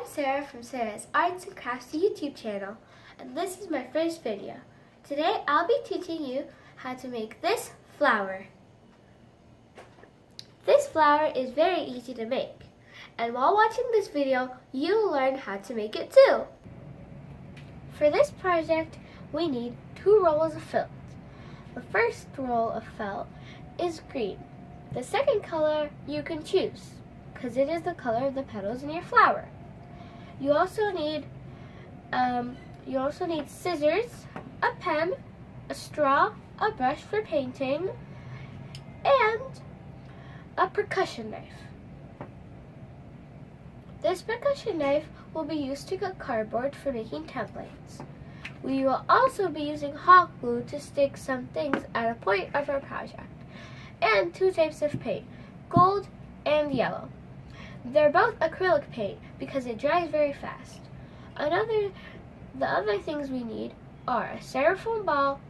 Sarah from Sarah's Arts and Crafts YouTube channel, and this is my first video. Today I'll be teaching you how to make this flower. This flower is very easy to make, and while watching this video, you'll learn how to make it too. For this project, we need 2 rolls of felt. The first roll of felt is green. The second color you can choose, because it is the color of the petals in your flower. You also need scissors, a pen, a straw, a brush for painting, and a percussion knife. This percussion knife will be used to cut cardboard for making templates. We will also be using hot glue to stick some things at a point of our project, and 2 types of paint, gold and yellow. They're both acrylic paint because it dries very fast. The other things we need are a styrofoam ball,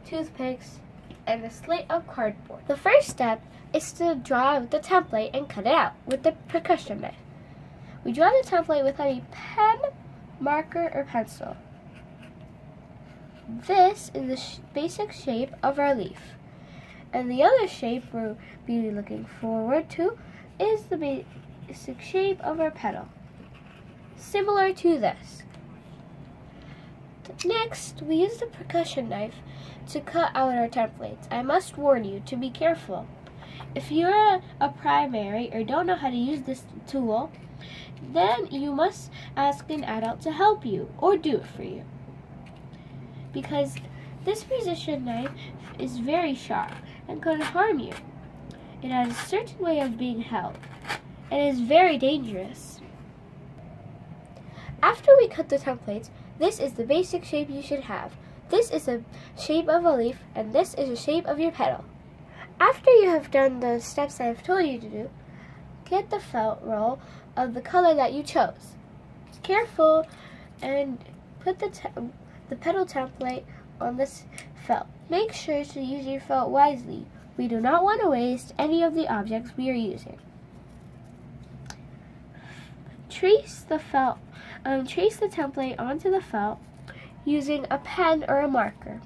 toothpicks, and a slate of cardboard. The first step is to draw out the template and cut it out with the percussion knife. We draw the template with any pen, marker, or pencil. This is the basic shape of our leaf. And the other shape we'll be looking forward to is the basic shape of our petal, similar to this. Next, we use the percussion knife to cut out our templates. I must warn you to be careful. If you're a primary or don't know how to use this tool, then you must ask an adult to help you or do it for you. Because this precision knife is very sharp and could harm you. It has a certain way of being held and is very dangerous. After we cut the templates, this is the basic shape you should have. This is the shape of a leaf, and this is the shape of your petal. After you have done the steps I've told you to do, get the felt roll of the color that you chose. Be careful and put the petal template on this felt. Make sure to use your felt wisely. We do not want to waste any of the objects we are using. Trace the template onto the felt using a pen or a marker.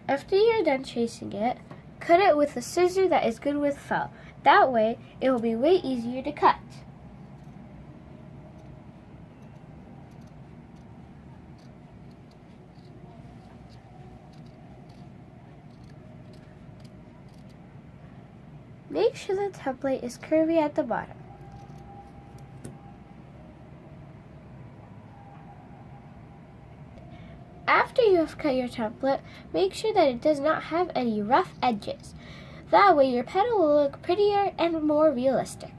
After you're done tracing it, cut it with a scissor that is good with felt. That way, it will be way easier to cut. Make sure the template is curvy at the bottom. After you have cut your template, make sure that it does not have any rough edges. That way your petal will look prettier and more realistic.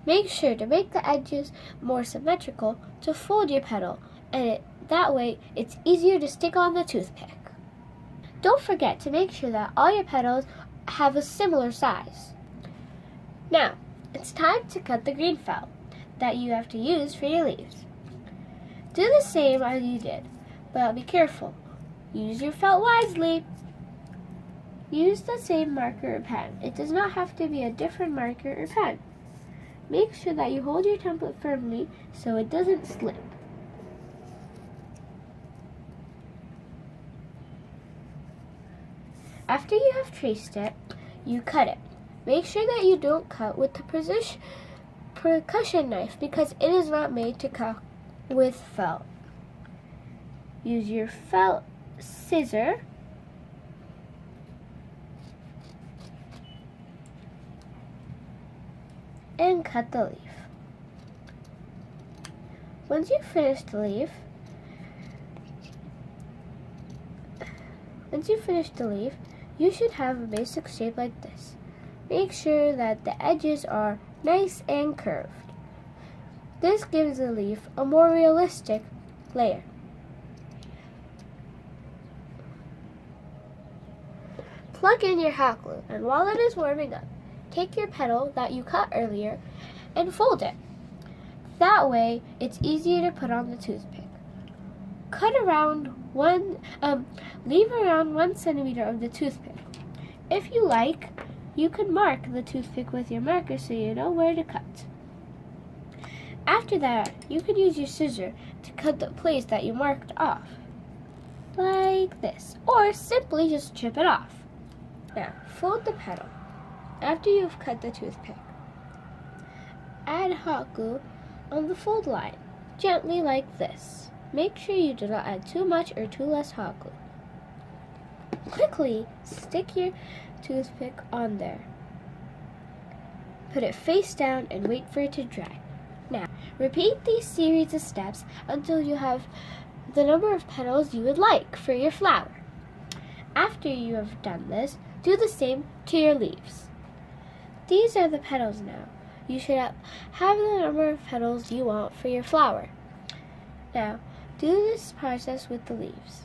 Make sure to make the edges more symmetrical to fold your petal, and that way it's easier to stick on the toothpick. Don't forget to make sure that all your petals have a similar size. Now, it's time to cut the green felt that you have to use for your leaves. Do the same as you did, but be careful. Use your felt wisely. Use the same marker or pen. It does not have to be a different marker or pen. Make sure that you hold your template firmly so it doesn't slip. After you have traced it, you cut it. Make sure that you don't cut with the percussion knife because it is not made to cut with felt. Use your felt scissor and cut the leaf. Once you finish the leaf, you should have a basic shape like this. Make sure that the edges are nice and curved. This gives the leaf a more realistic layer. Plug in your hot glue, and while it is warming up, take your petal that you cut earlier and fold it. That way, it's easier to put on the toothpick. Leave around 1 centimeter of the toothpick. If you like, You could mark the toothpick with your marker so you know where to cut. After that, you can use your scissors to cut the place that you marked off, like this, or simply just chip it off. Now, fold the petal. After you've cut the toothpick, add hot glue on the fold line, gently like this. Make sure you do not add too much or too less hot glue. Quickly stick your toothpick on there. Put it face down and wait for it to dry. Now, repeat these series of steps until you have the number of petals you would like for your flower. After you have done this, do the same to your leaves. These are the petals now. You should have the number of petals you want for your flower. Now, do this process with the leaves.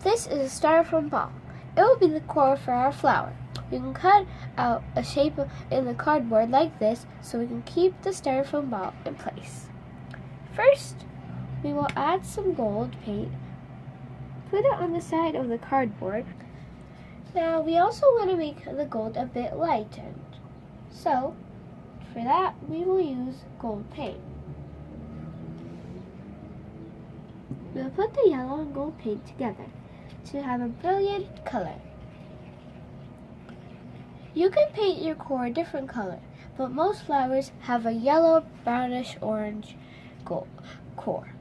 This is a styrofoam ball. It will be the core for our flower. You can cut out a shape in the cardboard like this so we can keep the styrofoam ball in place. First, we will add some gold paint. Put it on the side of the cardboard. Now, we also want to make the gold a bit lightened. So, for that, we will use gold paint. We'll put the yellow and gold paint together to have a brilliant color. You can paint your core a different color, but most flowers have a yellow, brownish, orange gold core.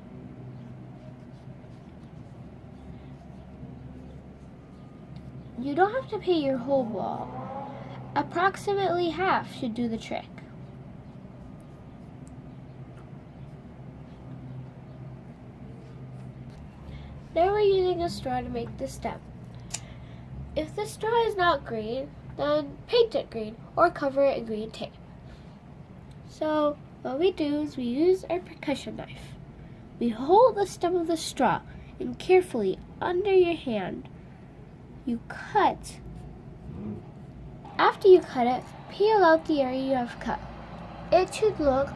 You don't have to paint your whole wall. Approximately half should do the trick. Now we're using a straw to make the stem. If the straw is not green, then paint it green or cover it in green tape. So what we do is we use our percussion knife. We hold the stem of the straw and carefully under your hand, you cut. After you cut it, peel out the area you have cut. It should look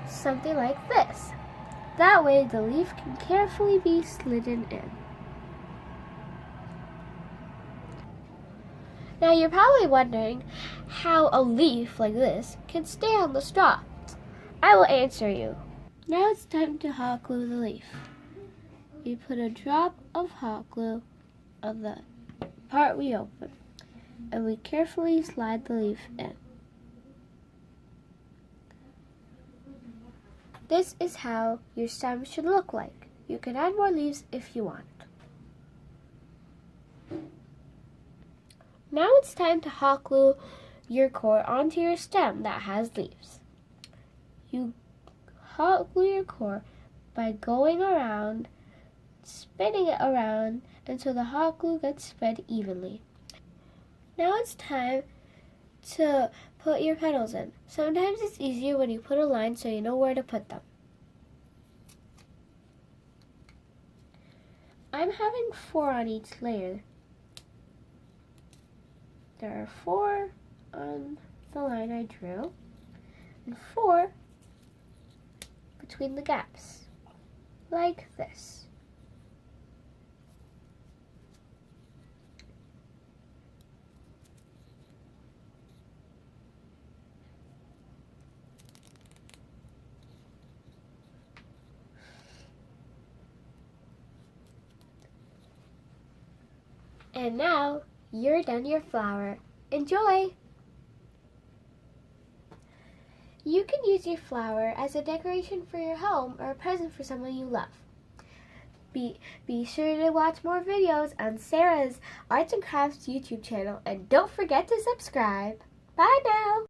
something like this. That way the leaf can carefully be slidden in. Now you're probably wondering how a leaf like this can stay on the straw. I will answer you. Now it's time to hot glue the leaf. We put a drop of hot glue on the part we open, and we carefully slide the leaf in. This is how your stem should look like. You can add more leaves if you want. Now it's time to hot glue your core onto your stem that has leaves. You hot glue your core by going around, spinning it around until the hot glue gets spread evenly. Now it's time to put your petals in. Sometimes it's easier when you put a line so you know where to put them. I'm having 4 on each layer. There are 4 on the line I drew and 4 between the gaps, like this. And now you're done your flower. Enjoy! You can use your flower as a decoration for your home or a present for someone you love. Be sure to watch more videos on Sarah's Arts and Crafts YouTube channel, and don't forget to subscribe. Bye now!